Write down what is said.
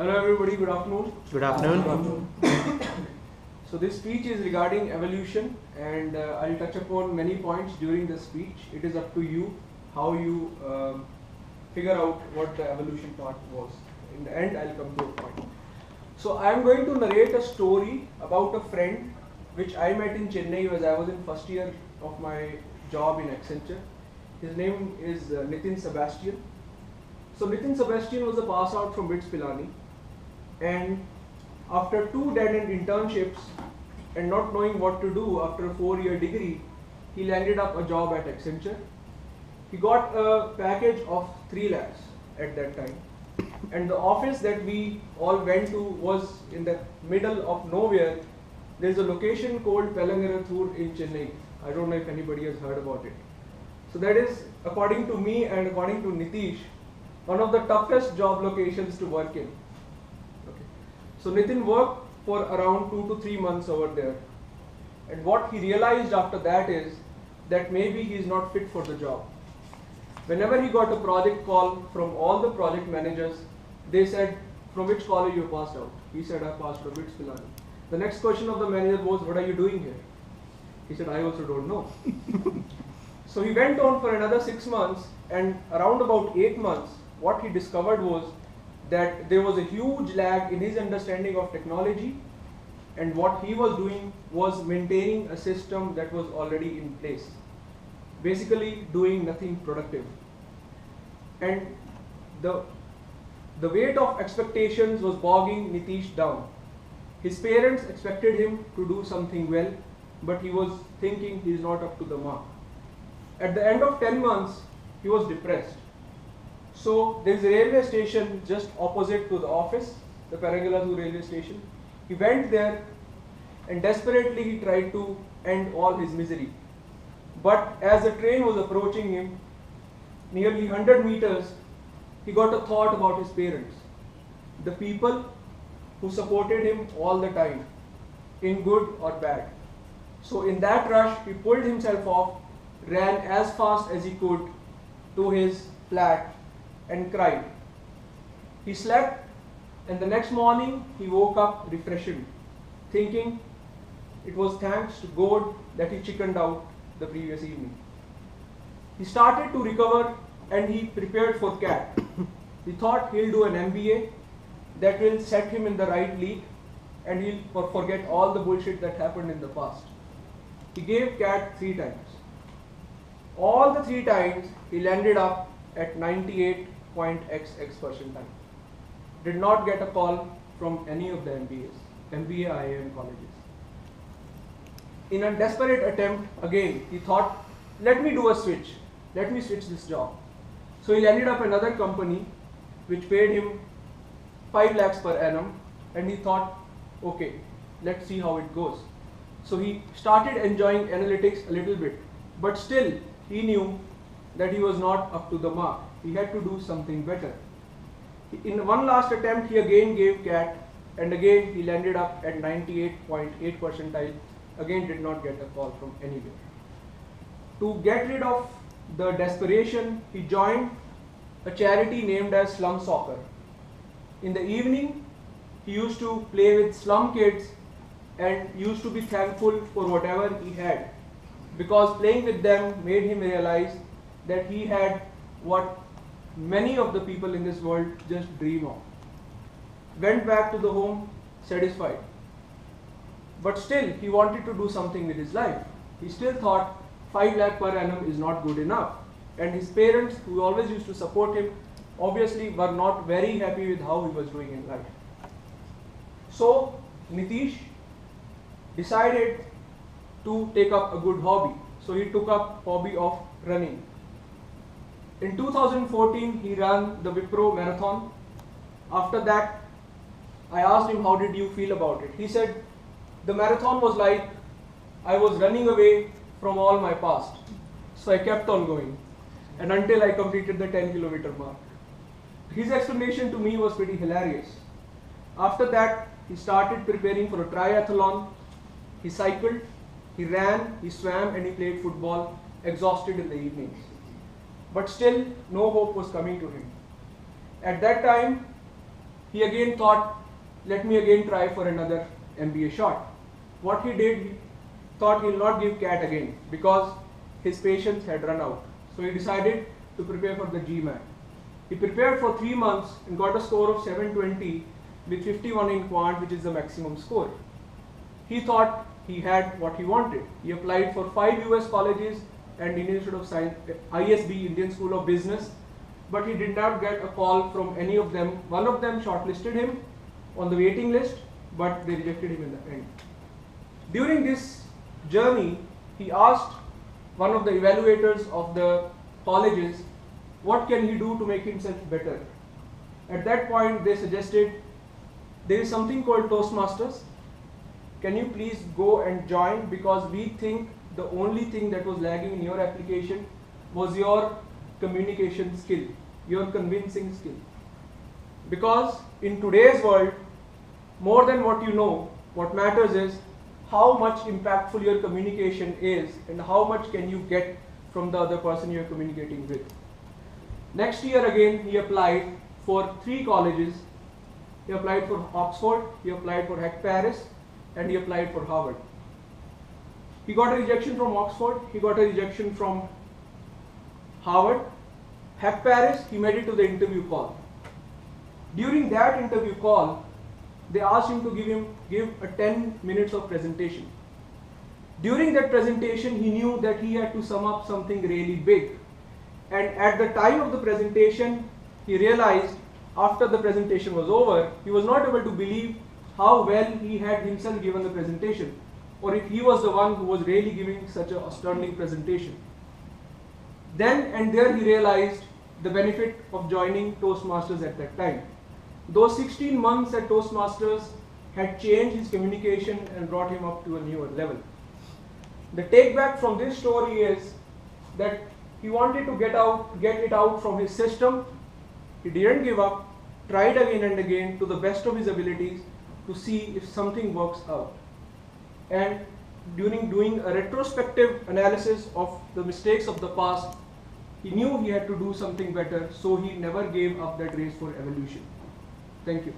Hello everybody, good afternoon. Good afternoon. So this speech is regarding evolution, and I'll touch upon many points during the speech. It is up to you how you figure out what the evolution part was. In the end, I'll come to a point. So I'm going to narrate a story about a friend which I met in Chennai as I was in first year of my job in Accenture. His name is Nitin Sebastian. So Nitin Sebastian was a pass out from BITS Pilani, and after 2 dead-end internships and not knowing what to do after a 4-year degree, he landed up a job at Accenture. He got a package of 3 lakhs at that time, and the office that we all went to was in the middle of nowhere. There's a location called Pelangarathur in Chennai. I don't know if anybody has heard about it. So that is, according to me and according to Nitish, one of the toughest job locations to work in. Okay. So Nitin worked for around 2 to 3 months over there. And what he realized after that is that maybe he is not fit for the job. Whenever he got a project call from all the project managers, they said, "From which college you passed out?" He said, "I passed from BITS Pilani." The next question of the manager was, "What are you doing here?" He said, "I also don't know." So he went on for another 6 months, and around about 8 months, what he discovered was that there was a huge lag in his understanding of technology, and what he was doing was maintaining a system that was already in place, basically doing nothing productive. And the weight of expectations was bogging Nitish down. His parents expected him to do something well, but he was thinking he is not up to the mark. At the end of 10 months, he was depressed. So there is a railway station just opposite to the office, the Parangalathur railway station. He went there and desperately he tried to end all his misery. But as the train was approaching him, nearly 100 meters, he got a thought about his parents, the people who supported him all the time, in good or bad. So in that rush, he pulled himself off, ran as fast as he could to his flat and cried. He slept, and the next morning he woke up refreshed, thinking it was thanks to God that he chickened out the previous evening. He started to recover and he prepared for CAT. He thought he'll do an MBA that will set him in the right league and he'll forget all the bullshit that happened in the past. He gave CAT 3 times. All the 3 times he landed up at 98.xx percentile. Did not get a call from any of the MBAs, MBA IIM colleges. In a desperate attempt, again, he thought, let me do a switch. Let me switch this job. So he landed up another company which paid him 5 lakhs per annum, and he thought, okay, let's see how it goes. So he started enjoying analytics a little bit, but still he knew that he was not up to the mark. He had to do something better. In one last attempt, he again gave CAT, and again he landed up at 98.8 percentile. Again did not get a call from anywhere. To get rid of the desperation, he joined a charity named as Slum Soccer. In the evening, he used to play with slum kids and used to be thankful for whatever he had, because playing with them made him realize that he had what many of the people in this world just dream of. Went back to the home satisfied. But still, he wanted to do something with his life. He still thought 5 lakh per annum is not good enough. And his parents, who always used to support him, obviously were not very happy with how he was doing in life. So, Nitish decided to take up a good hobby. So he took up hobby of running. In 2014, he ran the Wipro marathon. After that, I asked him, how did you feel about it? He said, the marathon was like I was running away from all my past. So I kept on going, and until I completed the 10-kilometer mark. His explanation to me was pretty hilarious. After that, he started preparing for a triathlon. He cycled, he ran, he swam, and he played football, exhausted in the evenings. But still, no hope was coming to him. At that time, he again thought, let me again try for another MBA shot. What he did, he thought he'll not give CAT again because his patience had run out. So he decided to prepare for the GMAT. He prepared for 3 months and got a score of 720 with 51 in quant, which is the maximum score. He thought he had what he wanted. He applied for 5 US colleges and Indian Institute of Science, ISB, Indian School of Business, but he did not get a call from any of them. One of them shortlisted him on the waiting list, but they rejected him in the end. During this journey, he asked one of the evaluators of the colleges, what can he do to make himself better? At that point, they suggested, there is something called Toastmasters. Can you please go and join, because we think the only thing that was lagging in your application was your communication skill, your convincing skill. Because in today's world, more than what you know, what matters is how much impactful your communication is and how much can you get from the other person you're communicating with. Next year again, he applied for 3 colleges. He applied for Oxford, he applied for HEC Paris, and he applied for Harvard. He got a rejection from Oxford, he got a rejection from Harvard. HEC Paris, he made it to the interview call. During that interview call, they asked him to give a 10 minutes of presentation. During that presentation, he knew that he had to sum up something really big. And at the time of the presentation, he realized after the presentation was over, he was not able to believe how well he had himself given the presentation, or if he was the one who was really giving such a astounding presentation. Then and there he realized the benefit of joining Toastmasters at that time. Those 16 months at Toastmasters had changed his communication and brought him up to a newer level. The take back from this story is that he wanted to get it out from his system. He didn't give up, tried again and again to the best of his abilities to see if something works out. And during doing a retrospective analysis of the mistakes of the past, he knew he had to do something better, so he never gave up that race for evolution. Thank you.